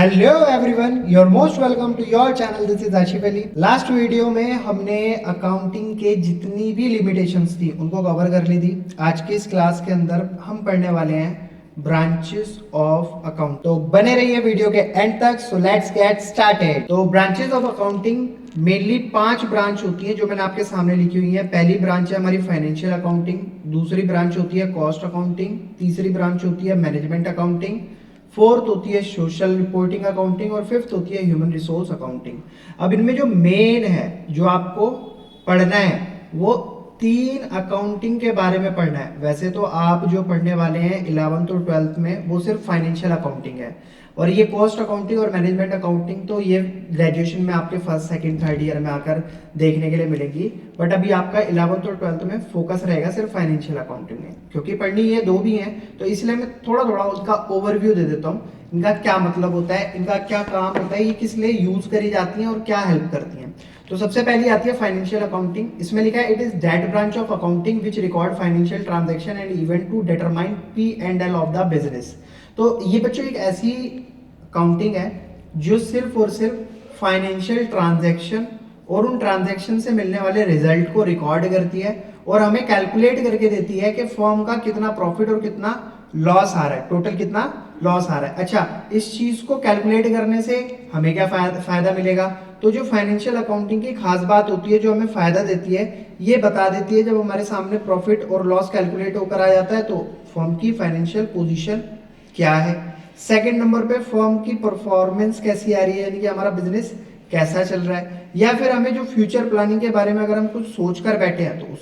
Hello everyone, your most welcome to your channel. This is Ashif Ali. Last video में हमने accounting के जितनी भी लिमिटेशंस थी उनको कवर कर ली थी। आज की इस क्लास के अंदर हम पढ़ने वाले हैं ब्रांचेस ऑफ अकाउंट। तो बने रहिए वीडियो के एंड तक। So let's get started. तो branches of accounting mainly 5 branch होती है जो मैंने आपके सामने लिखी हुई है। पहली ब्रांच है हमारी फाइनेंशियल अकाउंटिंग, दूसरी ब्रांच होती है कॉस्ट अकाउंटिंग, तीसरी ब्रांच होती है मैनेजमेंट अकाउंटिंग, फोर्थ होती है सोशल रिपोर्टिंग अकाउंटिंग और फिफ्थ होती है ह्यूमन रिसोर्स अकाउंटिंग। अब इनमें जो मेन है जो आपको पढ़ना है वो 3 अकाउंटिंग के बारे में पढ़ना है। वैसे तो आप जो पढ़ने वाले हैं 11th और 12th में वो सिर्फ फाइनेंशियल अकाउंटिंग है, और ये कॉस्ट अकाउंटिंग और मैनेजमेंट अकाउंटिंग तो ये ग्रेजुएशन में आपके फर्स्ट सेकंड थर्ड ईयर में आकर देखने के लिए मिलेगी। बट अभी आपका 11th और 12th में फोकस रहेगा सिर्फ फाइनेंशियल अकाउंटिंग में, क्योंकि पढ़नी ये दो भी हैं तो इसलिए मैं थोड़ा थोड़ा उसका ओवरव्यू दे देता हूँ। इनका क्या मतलब होता है, इनका क्या काम होता है, ये किस लिए यूज करी जाती हैं और क्या हेल्प करती हैं। तो सबसे पहली आती है फाइनेंशियल अकाउंटिंग। इसमें लिखा है it is that branch of accounting which record financial transaction and event to determine P&L of the business. तो ये बच्चों एक ऐसी अकाउंटिंग है जो सिर्फ और सिर्फ फाइनेंशियल ट्रांजैक्शन और उन ट्रांजैक्शन से मिलने वाले रिजल्ट को रिकॉर्ड करती है और हमें कैलकुलेट करके देती है कि फर्म का कितना प्रॉफिट और कितना लॉस आ रहा है, टोटल कितना लॉस आ रहा है। अच्छा, इस चीज को कैलकुलेट करने से हमें क्या फायदा मिलेगा? तो जो फाइनेंशियल अकाउंटिंग की खास बात होती है जो हमें फायदा देती है, ये बता देती है जब हमारे सामने प्रॉफिट और लॉस कैलकुलेट होकर आ जाता है तो फर्म की फाइनेंशियल पोजीशन क्या है। सेकंड नंबर पे फर्म की परफॉर्मेंस कैसी आ रही है, यानी कि हमारा बिजनेस कैसा चल रहा है। या फिर हमें जो फ्यूचर प्लानिंग के बारे में अगर हम कुछ सोच कर बैठे हैं तो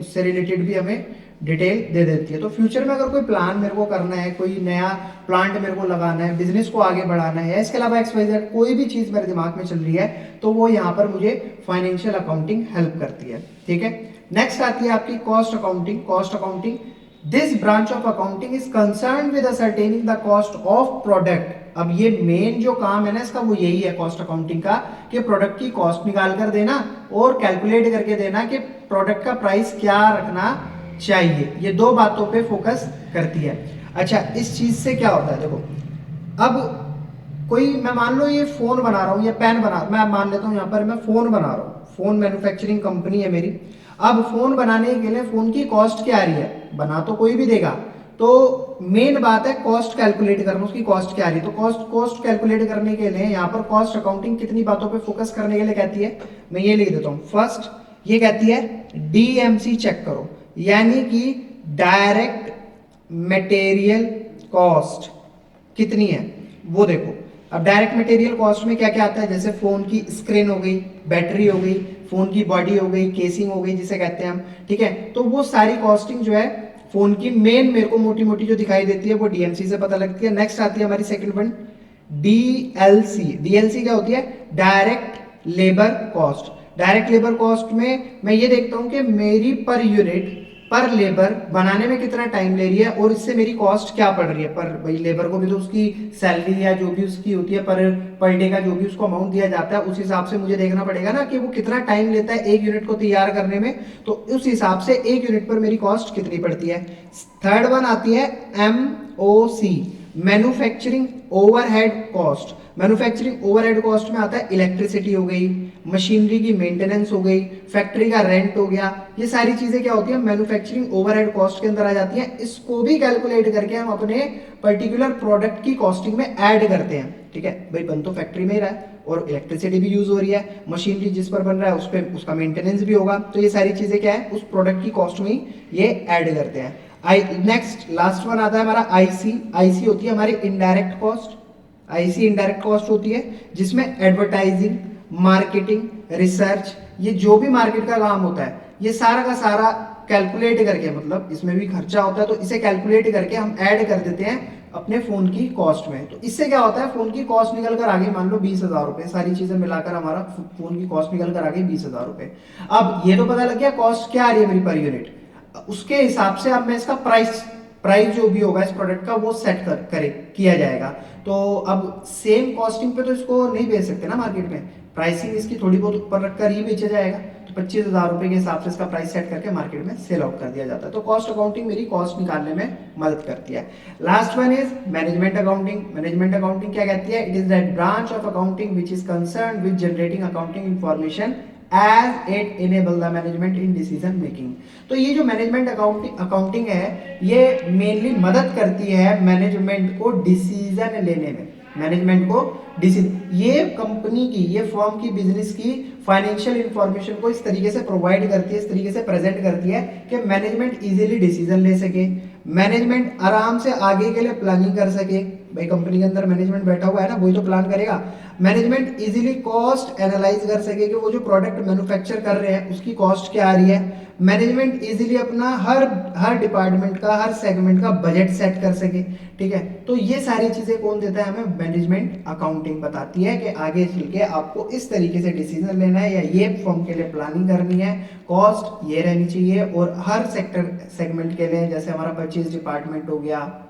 उससे रिलेटेड भी हमें डिटेल दे देती है। तो फ्यूचर में अगर कोई प्लान मेरे को करना है, कोई नया प्लांट मेरे को लगाना है, बिजनेस को आगे बढ़ाना है, या इसके अलावा XYZ कोई भी चीज मेरे दिमाग में चल रही है तो वो यहाँ पर मुझे फाइनेंशियल अकाउंटिंग हेल्प करती है। ठीक है, नेक्स्ट आती है आपकी cost accounting. Cost accounting this branch of accounting is concern with ascertaining the cost of product. अब ये मेन जो काम है ना इसका वो यही है कॉस्ट अकाउंटिंग का, कि प्रोडक्ट की कॉस्ट निकाल कर देना और कैलकुलेट करके देना कि प्रोडक्ट का प्राइस क्या रखना चाहिए। ये दो बातों पे फोकस करती है। अच्छा, इस चीज से क्या होता है, देखो अब कोई मैं मान लो ये फोन बना रहा हूँ या पेन बना, मैं मान लेता हूँ यहाँ पर मैं फोन बना रहा हूँ, फोन मैन्युफैक्चरिंग कंपनी है मेरी। अब फोन बनाने के लिए फोन की कॉस्ट क्या आ रही है, बना तो कोई भी देगा, तो मेन बात है कॉस्ट कैलकुलेट करना, उसकी कॉस्ट क्या आ रही है। तो कॉस्ट कैलकुलेट करने के लिए यहाँ पर कॉस्ट अकाउंटिंग कितनी बातों पे फोकस करने के लिए कहती है, मैं ये लिख देता हूँ। फर्स्ट ये कहती है DMC चेक करो, यानी कि डायरेक्ट मटेरियल कॉस्ट कितनी है वो देखो। अब डायरेक्ट मटेरियल कॉस्ट में क्या क्या आता है, जैसे फोन की स्क्रीन हो गई, बैटरी हो गई, फोन की बॉडी हो गई, केसिंग हो गई जिसे कहते हैं हम। ठीक है, तो वो सारी कॉस्टिंग जो है फोन की मेन मेरे को मोटी मोटी जो दिखाई देती है वो DMC से पता लगती है। नेक्स्ट आती है हमारी सेकंड वन DLC। DLC क्या होती है, direct labour cost. Direct labour cost में मैं ये देखता हूं कि मेरी पर यूनिट पर लेबर बनाने में कितना टाइम ले रही है और इससे मेरी कॉस्ट क्या पड़ रही है। पर भाई लेबर को भी तो उसकी सैलरी या जो भी उसकी होती है पर डे का जो भी उसको अमाउंट दिया जाता है उस हिसाब से मुझे देखना पड़ेगा ना कि वो कितना टाइम लेता है एक यूनिट को तैयार करने में, तो उस हिसाब से एक यूनिट पर मेरी कॉस्ट कितनी पड़ती है। थर्ड वन आती है MOC, manufacturing overhead cost. Manufacturing overhead cost में आता है इलेक्ट्रिसिटी हो गई, मशीनरी की मेंटेनेंस हो गई, फैक्ट्री का रेंट हो गया, ये सारी चीजें क्या होती है मैन्युफैक्चरिंग ओवरहेड कॉस्ट के अंदर आ जाती हैं। इसको भी कैलकुलेट करके हम अपने पर्टिकुलर प्रोडक्ट की कॉस्टिंग में ऐड करते हैं। ठीक है भाई, बन तो फैक्ट्री में ही रहा है और इलेक्ट्रिसिटी भी यूज हो रही है, मशीनरी जिस पर बन रहा है उस पर उसका मेंटेनेंस भी होगा, तो ये सारी चीजें क्या है उस प्रोडक्ट की कॉस्ट में ही ये ऐड करते हैं। नेक्स्ट लास्ट वन आता है हमारा IC होती है हमारी indirect cost. IC indirect cost होती है जिसमें एडवर्टाइजिंग, मार्केटिंग, रिसर्च, ये जो भी मार्केट का काम होता है ये सारा का सारा कैलकुलेट करके, मतलब इसमें भी खर्चा होता है तो इसे कैलकुलेट करके हम ऐड कर देते हैं अपने फोन की कॉस्ट में। तो इससे क्या होता है फोन की कॉस्ट निकल कर आगे मान लो 20,000 रुपए, सारी चीजें मिलाकर हमारा फोन की कॉस्ट निकल कर आगे 20,000 रुपए। अब ये तो पता लग गया कॉस्ट क्या आ रही है मेरी पर यूनिट, उसके हिसाब से अब मैं इसका प्राइस जो भी होगा इस प्रोडक्ट का वो सेट किया जाएगा। तो अब सेम कॉस्टिंग पे तो इसको नहीं बेच सकते ना मार्केट में, प्राइसिंग इसकी थोड़ी बहुत ऊपर रखकर ही बेचा जाएगा। तो 25,000 रुपए के हिसाब से इसका प्राइस सेट करके मार्केट में सेल आउट कर दिया जाता है। तो कॉस्ट अकाउंटिंग मेरी कॉस्ट निकालने में मदद करती है। Last one is management accounting. Management accounting क्या कहती है? It is that branch of accounting which is concern with generating accounting information as it enable the management in decision making. तो ये जो मैनेजमेंट अकाउंटिंग है ये मेनली मदद करती है मैनेजमेंट को डिसीजन लेने में। मैनेजमेंट को ये कंपनी की, ये फर्म की, बिजनेस की फाइनेंशियल इंफॉर्मेशन को इस तरीके से प्रोवाइड करती है, इस तरीके से प्रेजेंट करती है कि मैनेजमेंट इजीली डिसीजन ले सके, मैनेजमेंट आराम से आगे के लिए प्लानिंग कर सके। भाई कंपनी के अंदर मैनेजमेंट बैठा हुआ है ना, वही तो प्लान करेगा। मैनेजमेंट इजीली कॉस्ट एनालाइज कर सके कि वो जो प्रोडक्ट मैन्युफैक्चर कर रहे हैं उसकी कॉस्ट क्या आ रही है। मैनेजमेंट इजीली अपना हर डिपार्टमेंट का, हर सेगमेंट का बजट सेट कर सके। ठीक है, तो ये सारी चीजें कौन देता है हमें? मैनेजमेंट अकाउंटिंग बताती है कि आगे चल के आपको इस तरीके से डिसीजन लेना है या ये फर्म के लिए प्लानिंग करनी है, कॉस्ट ये रहनी चाहिए। और हर सेगमेंट के लिए, जैसे हमारा परचेज डिपार्टमेंट हो गया,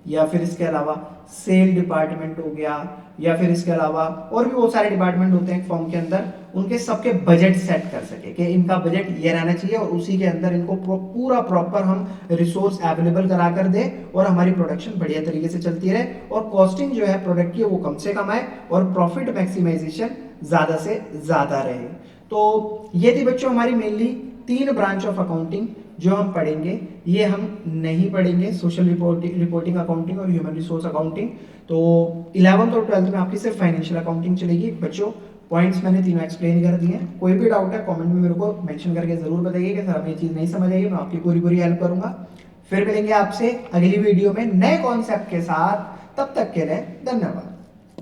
या फिर इसके अलावा सेल डिपार्टमेंट हो गया, या फिर इसके अलावा और भी बहुत सारे डिपार्टमेंट होते हैं फर्म के अंदर, उनके सबके बजट सेट कर सके कि इनका बजट ये रहना चाहिए और उसी के अंदर इनको पूरा प्रॉपर हम रिसोर्स अवेलेबल करा कर दे और हमारी प्रोडक्शन बढ़िया तरीके से चलती रहे और कॉस्टिंग जो है प्रोडक्ट की वो कम से कम आए और प्रॉफिट मैक्सिमाइजेशन ज्यादा से ज्यादा रहे। तो ये थी बच्चों हमारी मेनली 3 ब्रांच ऑफ अकाउंटिंग जो हम पढ़ेंगे। ये हम नहीं पढ़ेंगे सोशल रिपोर्टिंग अकाउंटिंग और ह्यूमन रिसोर्स अकाउंटिंग। तो 11th और 12th में आपकी सिर्फ फाइनेंशियल अकाउंटिंग चलेगी। बच्चों पॉइंट्स मैंने तीनों एक्सप्लेन कर दिए हैं। कोई भी डाउट है कमेंट में मेरे को मेंशन करके जरूर बताइए कि सर हमें ये चीज़ नहीं समझ आई, मैं आपकी पूरी हेल्प करूंगा। फिर मिलेंगे आपसे अगली वीडियो में नए कॉन्सेप्ट के साथ। तब तक के लिए धन्यवाद।